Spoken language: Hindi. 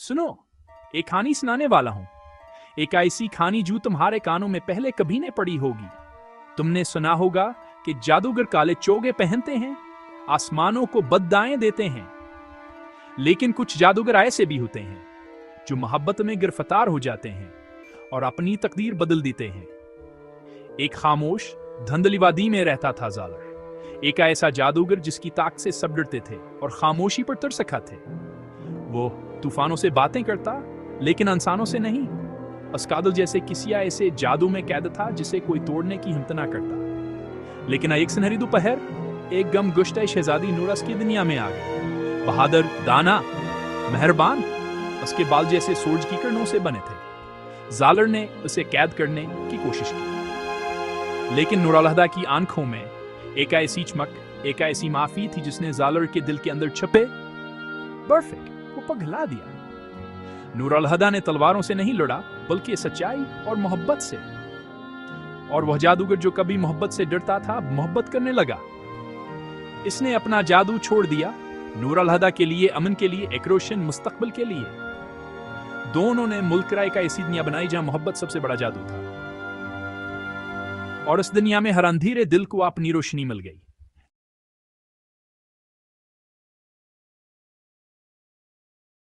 सुनो, एक कहानी सुनाने वाला हूं। एक ऐसी कहानी जो तुम्हारे कानों में पहले कभी नहीं पड़ी होगी। तुमने सुना होगा कि जादूगर काले चोगे पहनते हैं, आसमानों को बददाएं देते हैं। लेकिन कुछ जादूगर ऐसे भी होते हैं जो मोहब्बत में गिरफ्तार हो जाते हैं और अपनी तकदीर बदल देते हैं। एक खामोश धुंधली वादी में रहता था ज़ालर, एक ऐसा जादूगर जिसकी ताकत से सब डरते थे और खामोशी पर तरसखा थे। वो तूफानों से बातें करता, लेकिन इंसानों से नहीं। अस्कादल जैसे किसी ऐसे जादू में कैद था जिसे कोई तोड़ने की हिम्मत ना करता। लेकिन एक सुनहरी दोपहर एक गम गुश्ते शहजादी नूरस की दुनिया में आ गई। बहादुर, दाना, मेहरबान, उसके बाल जैसे सूरज की किरणों से बने थे। ज़ालर ने उसे कैद करने की कोशिश की, लेकिन नूरलहदा की आंखों में एक ऐसी चमक, एक ऐसी माफी थी जिसने ज़ालर के दिल के अंदर छुपे बर्फ को पिघला दिया। नूरलहदा ने तलवारों से नहीं लड़ा, बल्कि सच्चाई और मोहब्बत से। और वह जादूगर जो कभी मोहब्बत से डरता था, मोहब्बत करने लगा। इसने अपना जादू छोड़ दिया, नूरलहदा के लिए, अमन के लिए, एक रोशन मुस्तकबिल के लिए। दोनों ने मुल्क राय का ऐसी दुनिया बनाई जहां मोहब्बत सबसे बड़ा जादू था। और इस दुनिया में हर अंधेरे दिल को अपनी रोशनी मिल गई।